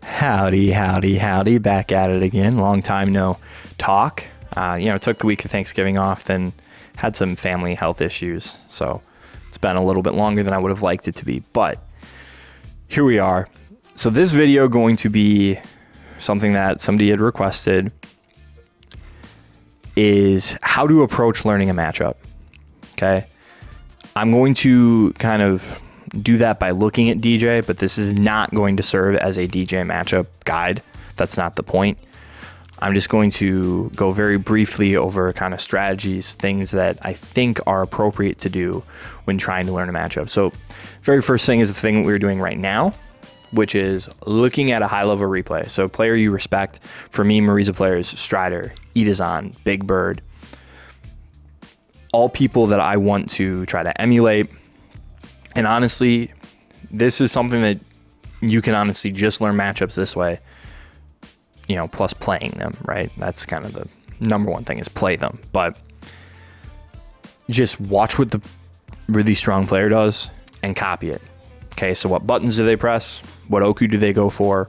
Howdy, howdy, howdy. Back at it again. Long time no talk. Took the week of Thanksgiving off, then had some family health issues. So it's been a little bit longer than I would have liked it to be. But here we are. So this video going to be something that somebody had requested, is how to approach learning a matchup. Okay. I'm going to kind of do that by looking at DJ, but this is not going to serve as a DJ matchup guide. That's not the point. I'm just going to go very briefly over kind of strategies, things that I think are appropriate to do when trying to learn a matchup. So very first thing is the thing we're doing right now, which is looking at a high level replay. So player you respect. For me, Marisa players, Strider, Itazan, Big Bird, all people that I want to try to emulate. And honestly, this is something that you can honestly just learn matchups this way, plus playing them, right? That's kind of the number one thing, is play them. But just watch what the really strong player does and copy it. Okay, so what buttons do they press? What Oku do they go for?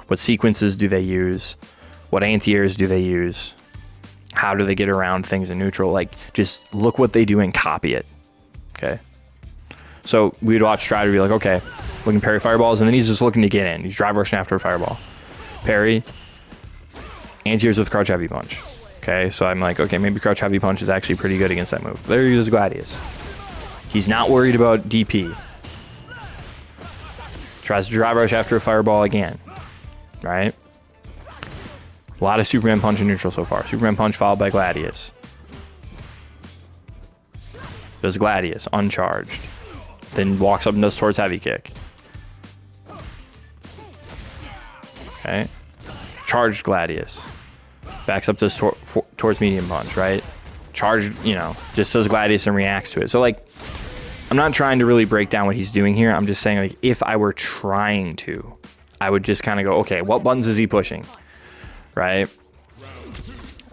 What sequences do they use? What anti-airs do they use? How do they get around things in neutral? Like, just look what they do and copy it, okay? So we'd watch Strider be like, okay, looking parry fireballs, and then he's just looking to get in. He's drive rushing after a fireball. Parry, anti-airs with crouch heavy punch. Okay, so I'm like, okay, maybe crouch heavy punch is actually pretty good against that move. There he is, Gladius. He's not worried about DP. Tries to drive rush after a fireball again, right? A lot of Superman punch in neutral so far. Superman punch followed by Gladius. Does Gladius, uncharged. Then walks up and does towards heavy kick. Okay. Charged Gladius. Backs up this towards medium punch, right? Charged, just does Gladius and reacts to it. So, I'm not trying to really break down what he's doing here. I'm just saying, if I were trying to, I would just kind of go, okay, what buttons is he pushing? Right?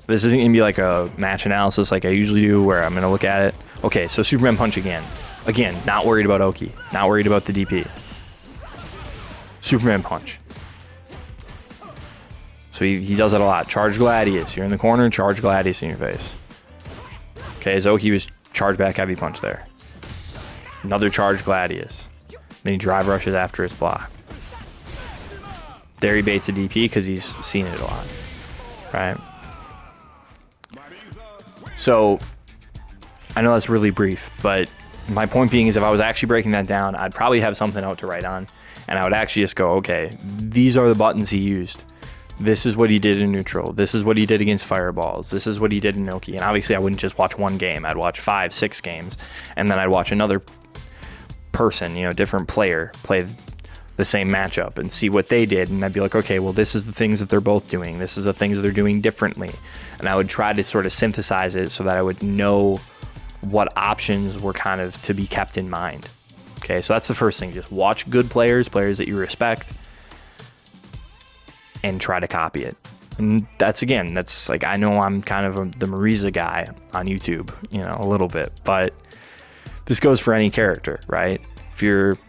This isn't going to be like a match analysis like I usually do, where I'm going to look at it. Okay, so Superman punch again. Again, not worried about Oki. Not worried about the DP. Superman punch. So he does it a lot. Charge Gladius. You're in the corner, charge Gladius in your face. Okay, Zoki was charge back heavy punch there. Another charge Gladius. Then he drive rushes after it's blocked. There he baits a DP because he's seen it a lot. Right? So, I know that's really brief, but my point being is, if I was actually breaking that down, I'd probably have something out to write on, and I would actually just go, okay, these are the buttons he used. This is what he did in neutral. This is what he did against fireballs. This is what he did in Noki. And obviously I wouldn't just watch one game. I'd watch 5, 6 games, and then I'd watch another person, different player play the same matchup and see what they did. And I'd be like, okay, well, this is the things that they're both doing. This is the things that they're doing differently. And I would try to sort of synthesize it so that I would know what options were kind of to be kept in mind. Okay, so that's the first thing. Just watch good players that you respect, and try to copy it. And that's like, I know I'm kind of the Marisa guy on YouTube, a little bit, but this goes for any character, right? If you're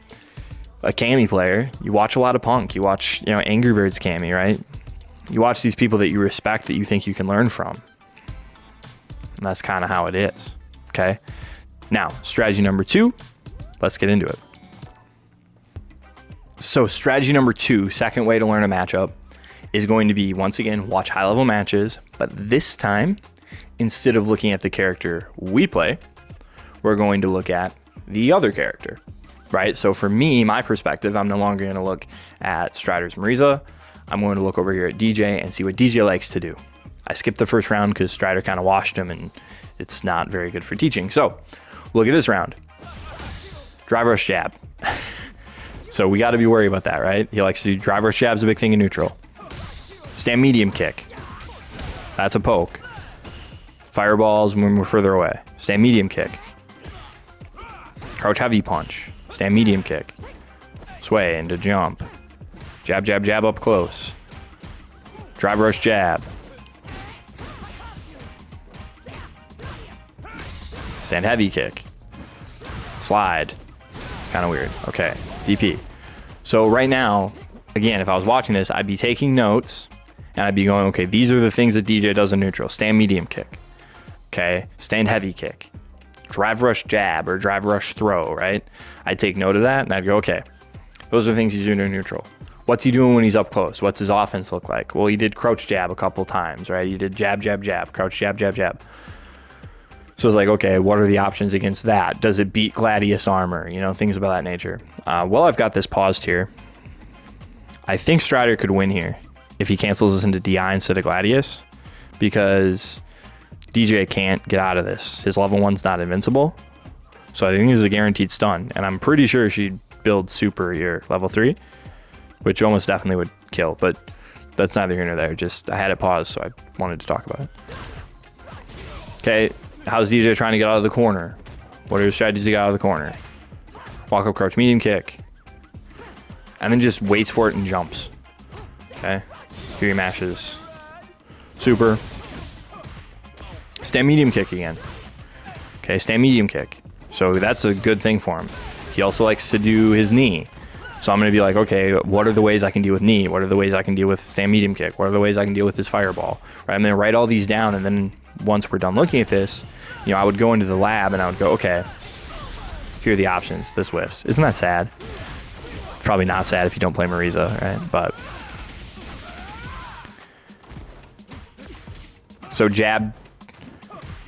a Cammy player, you watch a lot of Punk, you watch, Angry Birds Cammy, right? You watch these people that you respect, that you think you can learn from. And that's kind of how it is. Okay. Now, strategy number 2, let's get into it. So strategy number 2, second way to learn a matchup, is going to be, once again, watch high level matches, but this time, instead of looking at the character we play, we're going to look at the other character, right? So for me, my perspective, I'm no longer going to look at Strider's Marisa. I'm going to look over here at DJ and see what DJ likes to do. I skipped the first round because Strider kind of washed him, and it's not very good for teaching. So look at this round. Drive rush jab. So we got to be worried about that, right? He likes to do drive rush jab's a big thing in neutral. Stand medium kick. That's a poke. Fireballs when we're further away. Stand medium kick. Crouch heavy punch. Stand medium kick. Sway into jump. Jab, jab, jab up close. Drive rush jab. Stand heavy kick. Slide. Kind of weird. Okay. DP. So right now, again, if I was watching this, I'd be taking notes and I'd be going, okay, these are the things that DJ does in neutral. Stand medium kick. Okay, stand heavy kick. Drive rush jab or drive rush throw, right? I'd take note of that and I'd go, okay, those are things he's doing in neutral. What's he doing when he's up close? What's his offense look like? Well, he did crouch jab a couple times, right? He did jab, jab, jab, crouch jab, jab, jab. So it's like, okay, what are the options against that? Does it beat Gladius armor? You know, things of that nature. Well, I've got this paused here. I think Strider could win here if he cancels this into DI instead of Gladius, because DJ can't get out of this. His level 1's not invincible. So I think this is a guaranteed stun. And I'm pretty sure she'd build super here, level 3, which almost definitely would kill. But that's neither here nor there. Just I had it paused, so I wanted to talk about it. Okay, how's DJ trying to get out of the corner? What are his strategies to get out of the corner? Walk up, crouch, medium kick. And then just waits for it and jumps. Okay, here he mashes. Super. Stand medium kick again. Okay, stand medium kick. So that's a good thing for him. He also likes to do his knee. So I'm going to be like, okay, what are the ways I can deal with knee? What are the ways I can deal with stand medium kick? What are the ways I can deal with this fireball? Right, I'm going to write all these down, and then once we're done looking at this, you know, I would go into the lab and I would go, okay, here are the options. This whiffs. Isn't that sad? Probably not sad if you don't play Marisa, right? But so jab,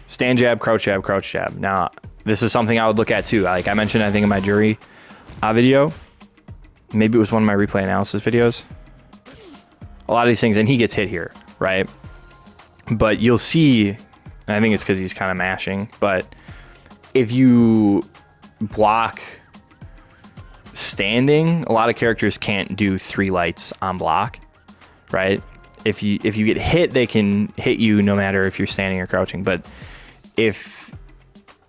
stand jab, crouch jab, crouch jab. Now, this is something I would look at too. Like I mentioned, I think in my jury video, maybe it was one of my replay analysis videos. A lot of these things, and he gets hit here, right? But you'll see, and I think it's because he's kind of mashing, but if you block standing, a lot of characters can't do 3 lights on block, right? If you get hit, they can hit you no matter if you're standing or crouching. But if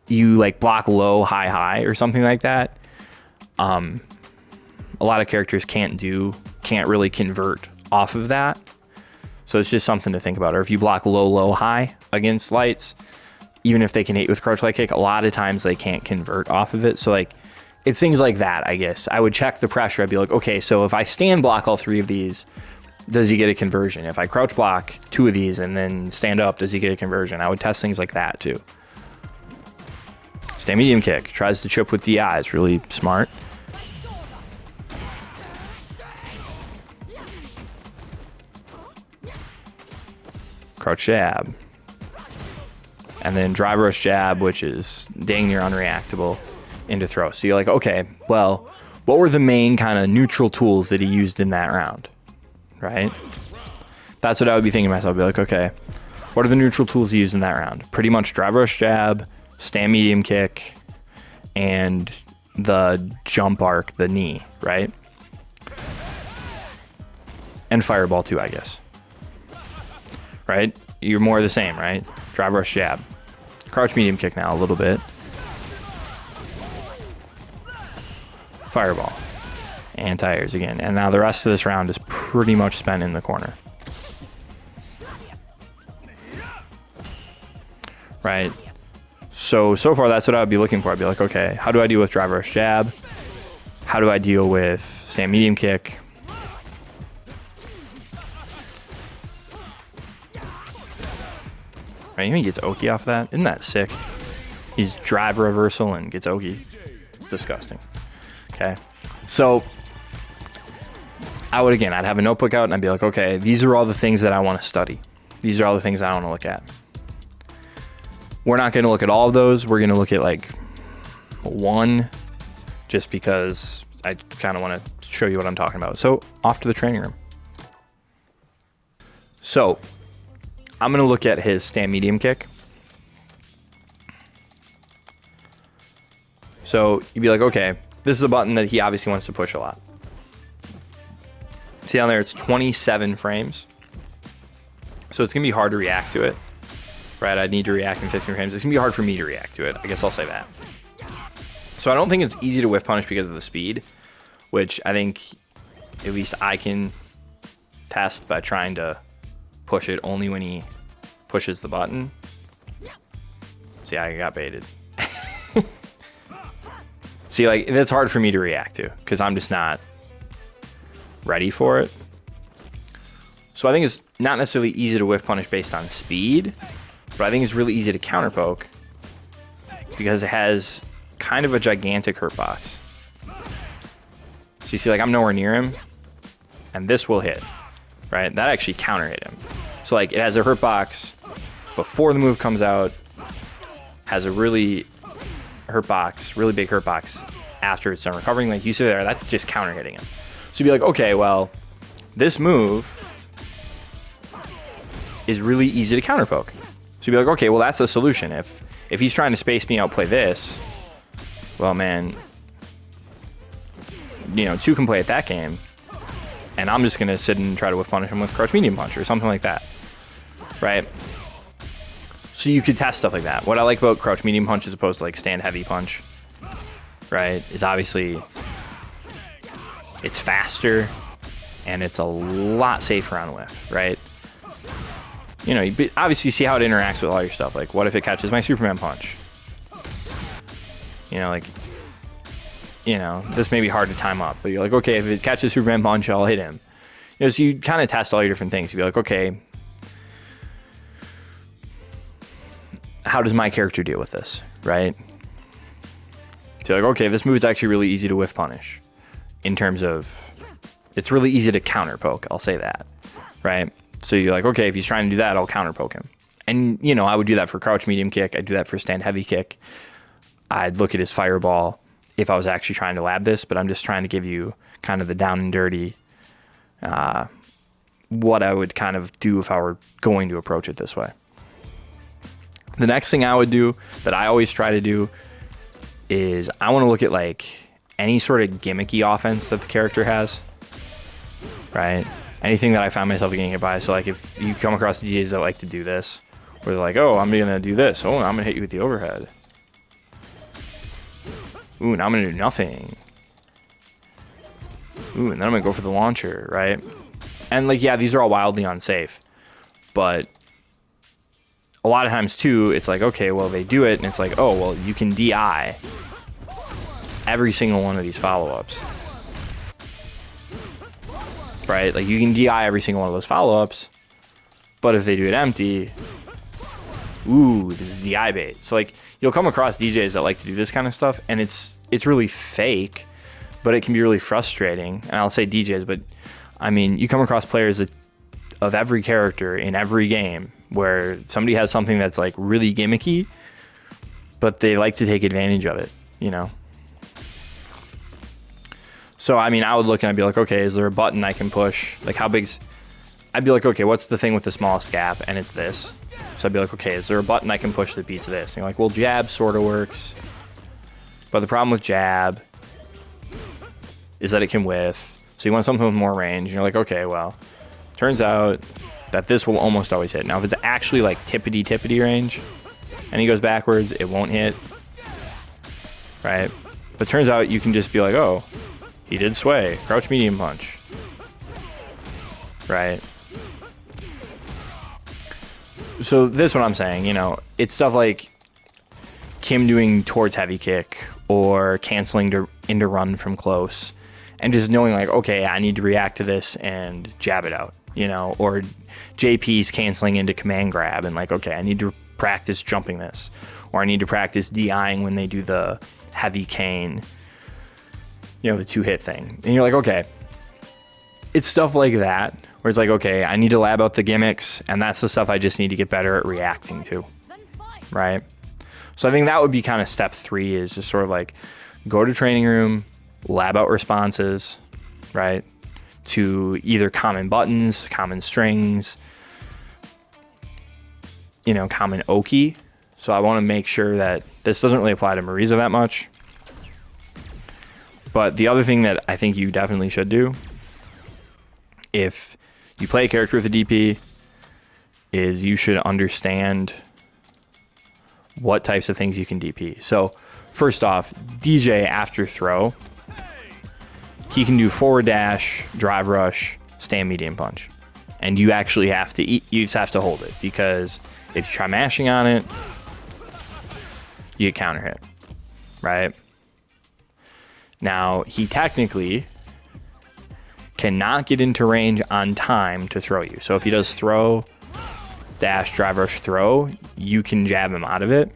you like block low, high, high or something like that, a lot of characters can't really convert off of that. So it's just something to think about. Or if you block low, low, high against lights, even if they can hit you with crouch light kick, a lot of times they can't convert off of it. So like, it's things like that, I guess. I would check the pressure. I'd be like, okay, so if I stand block all 3 of these, does he get a conversion? If I crouch block 2 of these and then stand up, does he get a conversion? I would test things like that too. Stand medium kick. Tries to chip with DI. It's really smart. Crouch jab. And then drive rush jab, which is dang near unreactable, into throw. So you're like, okay, well, what were the main kind of neutral tools that he used in that round? Right? That's what I would be thinking to myself. I'd be like, okay, what are the neutral tools he used in that round? Pretty much drive rush jab, stand medium kick, and the jump arc, the knee, right? And fireball too, I guess. Right? You're more the same, right? Drive rush jab. Crouch medium kick now a little bit. Fireball. Anti-airs again. And now the rest of this round is pretty much spent in the corner. Right? So far that's what I would be looking for. I'd be like, okay, how do I deal with drive rush jab? How do I deal with stand medium kick? Right, he gets Oki off that. Isn't that sick? He's drive reversal and gets Oki. It's disgusting. Okay, so I'd have a notebook out and I'd be like, okay, these are all the things that I want to study. These are all the things I want to look at. We're not going to look at all of those. We're going to look at like 1, just because I kind of want to show you what I'm talking about. So off to the training room. So I'm going to look at his stand medium kick. So you'd be like, okay, this is a button that he obviously wants to push a lot. See down there, it's 27 frames. So it's going to be hard to react to it. Right, I'd need to react in 15 frames. It's going to be hard for me to react to it. I guess I'll say that. So I don't think it's easy to whiff punish because of the speed, which I think at least I can test by trying to push it only when he pushes the button. See, I got baited. See, like, that's hard for me to react to because I'm just not ready for it. So I think it's not necessarily easy to whiff punish based on speed, but I think it's really easy to counter poke because it has kind of a gigantic hurt box. So you see, like, I'm nowhere near him, and this will hit, right? That actually counter hit him. So like, it has a hurt box before the move comes out, has a really big hurt box after it's done recovering. Like you see there, that's just counter hitting him. So you'd be like, okay, well, this move is really easy to counter poke. So you'd be like, okay, well, that's the solution. If he's trying to space me out, play this, well, man, you know, 2 can play at that game, and I'm just gonna sit and try to whiff punish him with crouch medium punch or something like that, right? So you could test stuff like that. What I like about crouch medium punch as opposed to like stand heavy punch, right, is obviously it's faster and it's a lot safer on whiff, right? You know, obviously you see how it interacts with all your stuff. Like, what if it catches my Superman punch? You know, like, you know, this may be hard to time up, but you're like, okay, if it catches Superman punch, I'll hit him. You know, so you kind of test all your different things. You'd be like, okay, how does my character deal with this, right? So you're like, okay, this move is actually really easy to whiff punish in terms of, it's really easy to counter poke, I'll say that, right? So you're like, okay, if he's trying to do that, I'll counter poke him. And, you know, I would do that for crouch medium kick. I'd do that for stand heavy kick. I'd look at his fireball if I was actually trying to lab this, but I'm just trying to give you kind of the down and dirty, what I would kind of do if I were going to approach it this way. The next thing I would do that I always try to do is I want to look at like any sort of gimmicky offense that the character has, right? Anything that I find myself getting hit by. So like if you come across DJs that like to do this, where they're like, oh, I'm going to do this. Oh, I'm going to hit you with the overhead. Ooh, now I'm going to do nothing. Ooh, and then I'm going to go for the launcher, right? And like, yeah, these are all wildly unsafe. But a lot of times too, it's like, okay, well, they do it. And it's like, oh, well, you can DI every single one of these follow-ups. Right? Like you can DI every single one of those follow-ups. But if they do it empty, ooh, this is DI bait. So like you'll come across DJs that like to do this kind of stuff, and it's really fake, but it can be really frustrating. And I'll say DJs, but I mean, you come across players of every character in every game where somebody has something that's like really gimmicky, but they like to take advantage of it, you know? So, I mean, I would look and I'd be like, okay, is there a button I can push? Like how big's, I'd be like, okay, what's the thing with the smallest gap? And it's this. So I'd be like, okay, is there a button I can push that beats this? And you're like, well, jab sort of works. But the problem with jab is that it can whiff. So you want something with more range. And you're like, okay, well, turns out that this will almost always hit. Now, if it's actually like tippity range and he goes backwards, it won't hit. Right? But turns out you can just be like, oh, he did sway. Crouch medium punch. Right? So this is what I'm saying, you know, it's stuff like Kim doing towards heavy kick or canceling into run from close and just knowing like, okay, I need to react to this and jab it out, you know, or JP's canceling into command grab and like, okay, I need to practice jumping this, or I need to practice DIing when they do the heavy cane, you know, the 2-hit thing. And you're like, okay, it's stuff like that. Where it's like, okay, I need to lab out the gimmicks, and that's the stuff I just need to get better at reacting to, right? So I think that would be kind of step 3, is just sort of like go to training room, lab out responses, right? To either common buttons, common strings, you know, common Oki. So I want to make sure that this doesn't really apply to Marisa that much. But the other thing that I think you definitely should do, if you play a character with a DP, is you should understand what types of things you can DP. So first off, DJ after throw, he can do forward dash, drive rush, stand medium punch. And you actually have to you just have to hold it, because if you try mashing on it, you get counter hit, right? Now, he technically cannot get into range on time to throw you. So if he does throw, dash, drive, rush, throw, you can jab him out of it.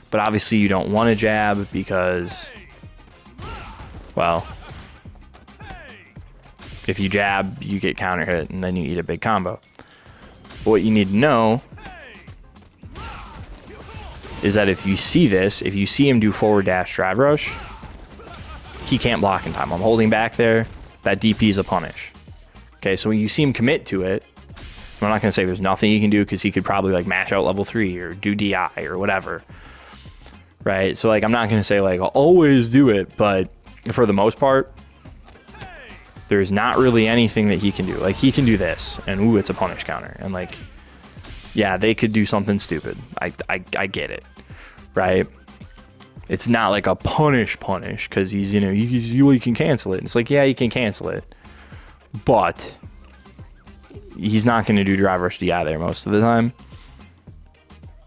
But obviously you don't want to jab because, well, if you jab, you get counter hit and then you eat a big combo. But what you need to know is that if you see this, if you see him do forward dash, drive, rush, he can't block in time. I'm holding back there. That DP is a punish. Okay, so when you see him commit to it, I'm not going to say there's nothing he can do because he could probably like mash out level 3 or do DI or whatever. Right? So like I'm not going to say like I'll always do it, but for the most part, there's not really anything that he can do. Like he can do this and ooh, it's a punish counter. And like, yeah, they could do something stupid. I get it. Right? It's not like a punish because he's, you know, you can cancel it. It's like, yeah, you can cancel it. But he's not going to do drive rush DI there most of the time.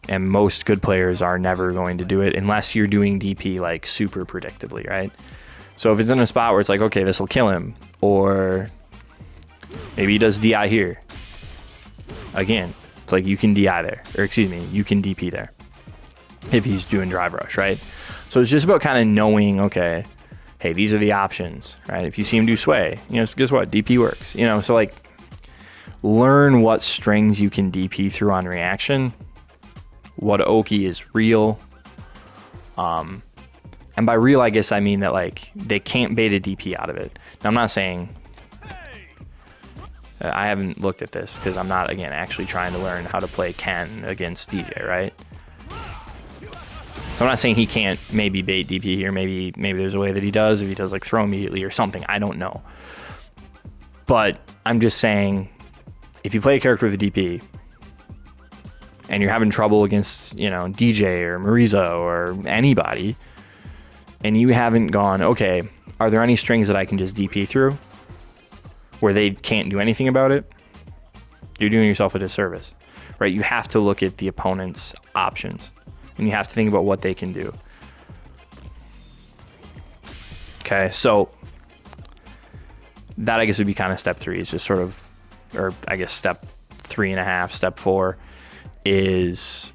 And most good players are never going to do it unless you're doing DP like super predictably, right? So if it's in a spot where it's like, okay, this will kill him, or maybe he does DI here. Again, it's like you can DI there, or excuse me, you can DP there if he's doing drive rush, right? So it's just about kind of knowing, okay, hey, these are the options, right? If you see him do sway, you know, guess what? DP works, you know, so like learn what strings you can DP through on reaction, what Oki is real. And by real, I guess I mean that like they can't bait a DP out of it. Now, I'm not saying, I haven't looked at this because I'm not, again, actually trying to learn how to play Ken against DJ, right? So I'm not saying he can't maybe bait DP here. Maybe there's a way that he does, if he does like throw immediately or something. I don't know. But I'm just saying, if you play a character with a DP and you're having trouble against, you know, DJ or Mariza or anybody, and you haven't gone, okay, are there any strings that I can just DP through where they can't do anything about it? You're doing yourself a disservice, right? You have to look at the opponent's options and you have to think about what they can do. Okay, so that I guess would be kind of step 3 is just sort of, or I guess step 3.5, step 4 is,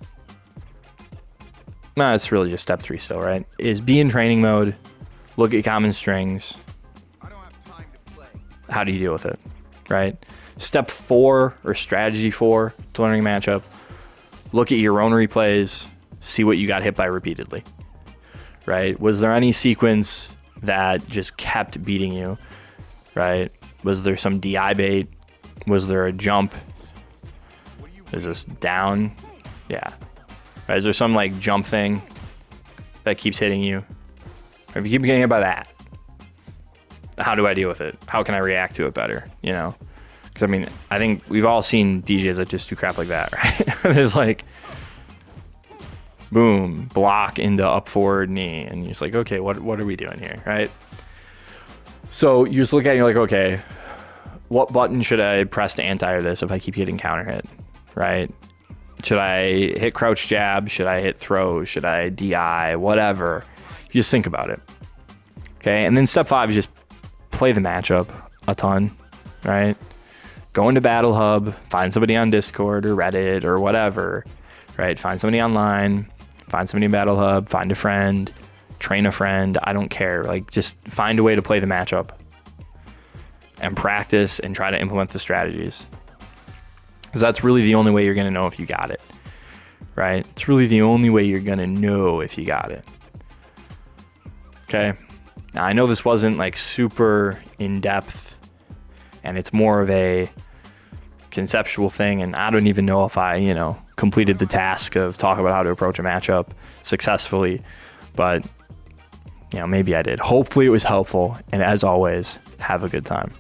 no, it's really just step 3 still, right? Is be in training mode, look at common strings. I don't have time to play. How do you deal with it, right? Step 4 or strategy 4 to learning a matchup, look at your own replays, see what you got hit by repeatedly, right? Was there any sequence that just kept beating you, right? Was there some DI bait? Was there a jump? Is this down? Yeah. Right, is there some like jump thing that keeps hitting you? Or if you keep getting hit by that, how do I deal with it? How can I react to it better? You know? Because I mean, I think we've all seen DJs that just do crap like that, right? There's like, boom, block into up forward knee, and you're just like, okay, what are we doing here, right? So you just look at it and you're like, okay, what button should I press to anti this if I keep getting counter hit, right? Should I hit crouch jab? Should I hit throw? Should I DI? Whatever. You just think about it. Okay, and then step 5 is just play the matchup a ton, right? Go into Battle Hub, find somebody on Discord or Reddit or whatever, right? Find somebody online, find somebody in Battle Hub, find a friend, train a friend, I don't care. Like, just find a way to play the matchup and practice and try to implement the strategies. Because that's really the only way you're going to know if you got it, right? It's really the only way you're going to know if you got it. Okay. Now, I know this wasn't like super in-depth and it's more of a conceptual thing, and I don't even know if I, you know, completed the task of talking about how to approach a matchup successfully, but, you know, maybe I did. Hopefully it was helpful, and as always, have a good time.